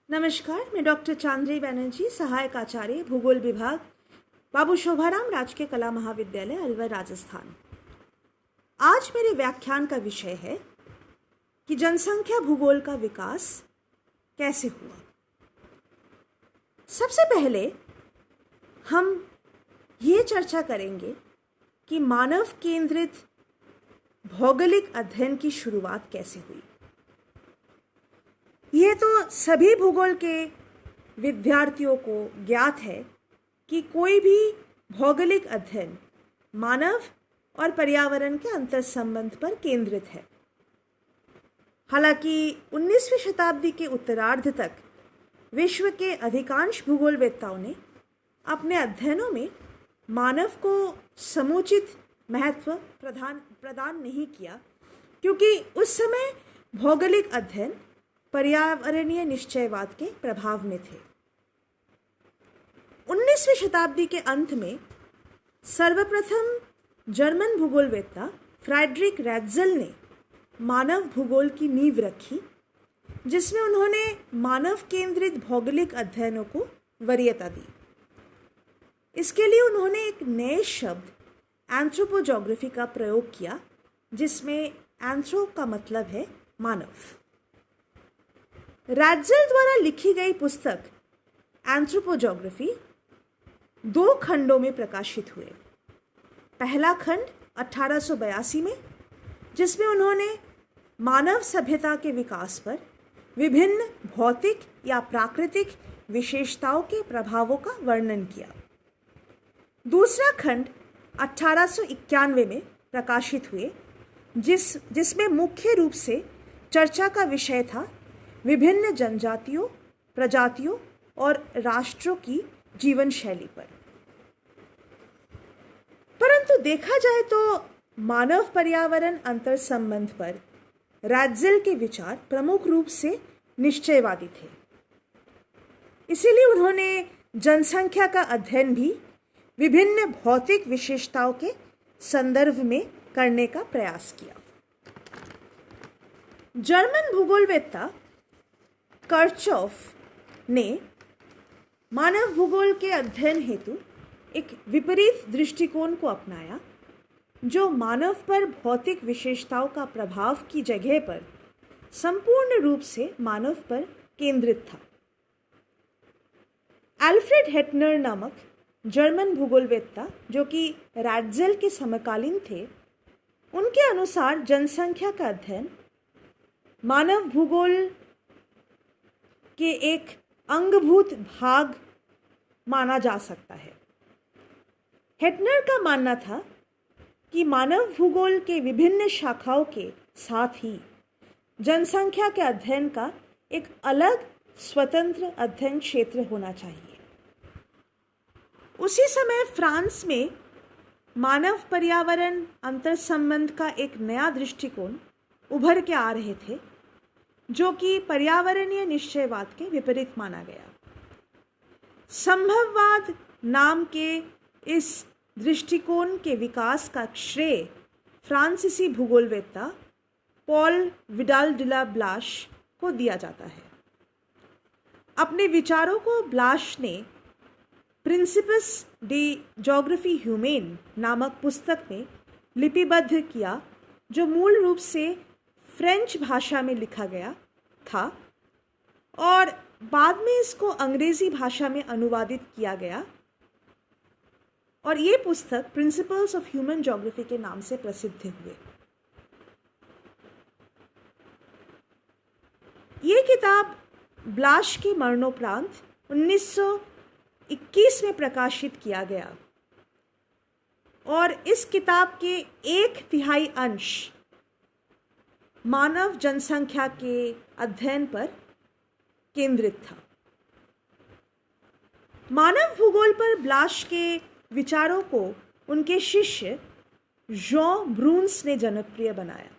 नमस्कार, मैं डॉक्टर चांद्री बैनर्जी, सहायक आचार्य भूगोल विभाग, बाबू शोभाराम राजकीय कला महाविद्यालय, अलवर, राजस्थान। आज मेरे व्याख्यान का विषय है कि जनसंख्या भूगोल का विकास कैसे हुआ। सबसे पहले हम ये चर्चा करेंगे कि मानव केंद्रित भौगोलिक अध्ययन की शुरुआत कैसे हुई। ये तो सभी भूगोल के विद्यार्थियों को ज्ञात है कि कोई भी भौगोलिक अध्ययन मानव और पर्यावरण के अंतर संबंध पर केंद्रित है। हालांकि 19वीं शताब्दी के उत्तरार्ध तक विश्व के अधिकांश भूगोलवेत्ताओं ने अपने अध्ययनों में मानव को समुचित महत्व प्रदान नहीं किया, क्योंकि उस समय भौगोलिक अध्ययन पर्यावरणीय निश्चयवाद के प्रभाव में थे। 19वीं शताब्दी के अंत में सर्वप्रथम जर्मन भूगोलवेत्ता फ्रेडरिक रैत्ज़ल ने मानव भूगोल की नींव रखी, जिसमें उन्होंने मानव केंद्रित भौगोलिक अध्ययनों को वरीयता दी। इसके लिए उन्होंने एक नए शब्द एंथ्रोपोजोग्राफी का प्रयोग किया, जिसमें एंथ्रो का मतलब है मानव। रैत्ज़ल द्वारा लिखी गई पुस्तक एंथ्रोपोजोग्राफी 2 खंडों में प्रकाशित हुए। पहला खंड 1882 में, जिसमें उन्होंने मानव सभ्यता के विकास पर विभिन्न भौतिक या प्राकृतिक विशेषताओं के प्रभावों का वर्णन किया। दूसरा खंड 1891 में प्रकाशित हुए, जिसमें मुख्य रूप से चर्चा का विषय था विभिन्न जनजातियों, प्रजातियों और राष्ट्रों की जीवन शैली पर। परंतु देखा जाए तो मानव पर्यावरण अंतर संबंध पर रैत्ज़ल के विचार प्रमुख रूप से निश्चयवादी थे। इसीलिए उन्होंने जनसंख्या का अध्ययन भी विभिन्न भौतिक विशेषताओं के संदर्भ में करने का प्रयास किया। जर्मन भूगोलवेत्ता कर्चॉफ ने मानव भूगोल के अध्ययन हेतु एक विपरीत दृष्टिकोण को अपनाया, जो मानव पर भौतिक विशेषताओं का प्रभाव की जगह पर संपूर्ण रूप से मानव पर केंद्रित था। एल्फ्रेड हेटनर नामक जर्मन भूगोलवेत्ता, जो कि रैत्ज़ल के समकालीन थे, उनके अनुसार जनसंख्या का अध्ययन मानव भूगोल के एक अंगभूत भाग माना जा सकता है। हेटनर का मानना था कि मानव भूगोल के विभिन्न शाखाओं के साथ ही जनसंख्या के अध्ययन का एक अलग स्वतंत्र अध्ययन क्षेत्र होना चाहिए। उसी समय फ्रांस में मानव पर्यावरण अंतर संबंध का एक नया दृष्टिकोण उभर के आ रहे थे, जो कि पर्यावरणीय निश्चयवाद के विपरीत माना गया। संभववाद नाम के इस दृष्टिकोण के विकास का श्रेय फ्रांसीसी भूगोलवेत्ता Paul Vidal de la Blache को दिया जाता है। अपने विचारों को ब्लाश ने प्रिंसिपस डी जोग्राफी ह्यूमेन नामक पुस्तक में लिपिबद्ध किया, जो मूल रूप से फ्रेंच भाषा में लिखा गया था और बाद में इसको अंग्रेजी भाषा में अनुवादित किया गया, और ये पुस्तक प्रिंसिपल्स ऑफ ह्यूमन ज्योग्राफी के नाम से प्रसिद्ध हुए। ये किताब ब्लाश के मरणोपरांत 1921 में प्रकाशित किया गया और इस किताब के 1/3 अंश मानव जनसंख्या के अध्ययन पर केंद्रित था। मानव भूगोल पर ब्लाश के विचारों को उनके शिष्य जॉन ब्रून्स ने जनप्रिय बनाया।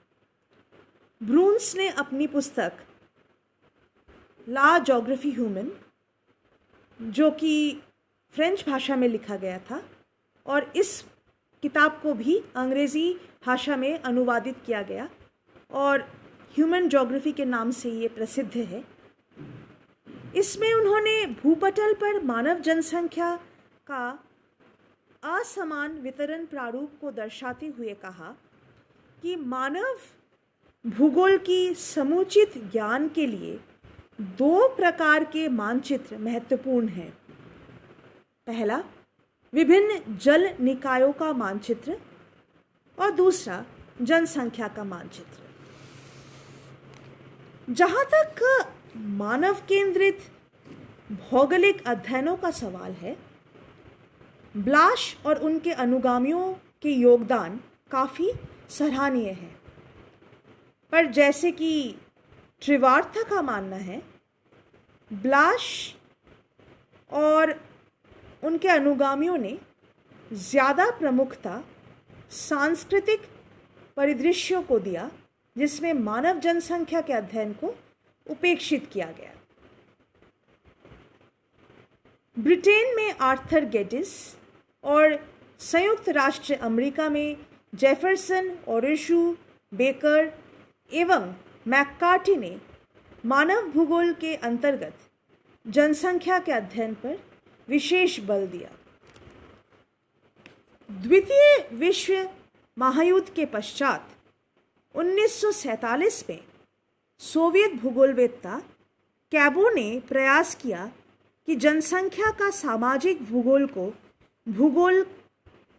ब्रून्स ने अपनी पुस्तक ला जोग्राफी ह्यूमन, जो कि फ्रेंच भाषा में लिखा गया था, और इस किताब को भी अंग्रेजी भाषा में अनुवादित किया गया और ह्यूमन ज्योग्राफी के नाम से ये प्रसिद्ध है। इसमें उन्होंने भूपटल पर मानव जनसंख्या का असमान वितरण प्रारूप को दर्शाते हुए कहा कि मानव भूगोल की समुचित ज्ञान के लिए दो प्रकार के मानचित्र महत्वपूर्ण हैं। पहला, विभिन्न जल निकायों का मानचित्र और दूसरा जनसंख्या का मानचित्र। जहाँ तक मानव केंद्रित भौगोलिक अध्ययनों का सवाल है, ब्लाश और उनके अनुगामियों के योगदान काफ़ी सराहनीय है, पर जैसे कि त्रिवार्था का मानना है, ब्लाश और उनके अनुगामियों ने ज़्यादा प्रमुखता सांस्कृतिक परिदृश्यों को दिया, जिसमें मानव जनसंख्या के अध्ययन को उपेक्षित किया गया। ब्रिटेन में आर्थर गेटिस और संयुक्त राष्ट्र अमेरिका में जेफरसन, ओरेशू, बेकर एवं मैककार्टी ने मानव भूगोल के अंतर्गत जनसंख्या के अध्ययन पर विशेष बल दिया। द्वितीय विश्व महायुद्ध के पश्चात 1947 में सोवियत भूगोलवेत्ता कैबो ने प्रयास किया कि जनसंख्या का सामाजिक भूगोल को भूगोल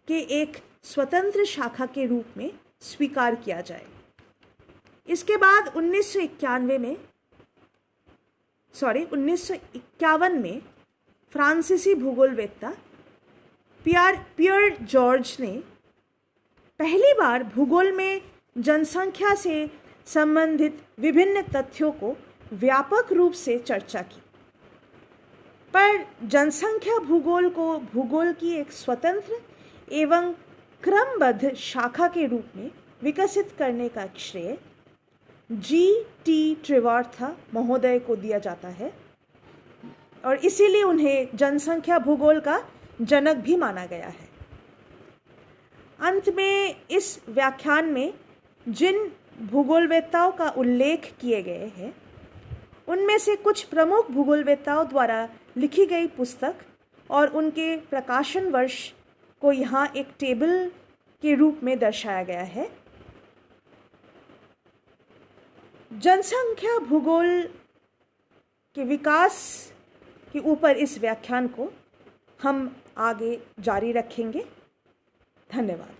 के एक स्वतंत्र शाखा के रूप में स्वीकार किया जाए। इसके बाद 1951 में फ्रांसीसी भूगोलवेत्ता पियर जॉर्ज ने पहली बार भूगोल में जनसंख्या से संबंधित विभिन्न तथ्यों को व्यापक रूप से चर्चा की, पर जनसंख्या भूगोल को भूगोल की एक स्वतंत्र एवं क्रमबद्ध शाखा के रूप में विकसित करने का श्रेय G.T. त्रिवार्था महोदय को दिया जाता है और इसीलिए उन्हें जनसंख्या भूगोल का जनक भी माना गया है। अंत में इस व्याख्यान में जिन भूगोलवेत्ताओं का उल्लेख किए गए हैं, उनमें से कुछ प्रमुख भूगोलवेत्ताओं द्वारा लिखी गई पुस्तक और उनके प्रकाशन वर्ष को यहाँ एक टेबल के रूप में दर्शाया गया है। जनसंख्या भूगोल के विकास के ऊपर इस व्याख्यान को हम आगे जारी रखेंगे। धन्यवाद।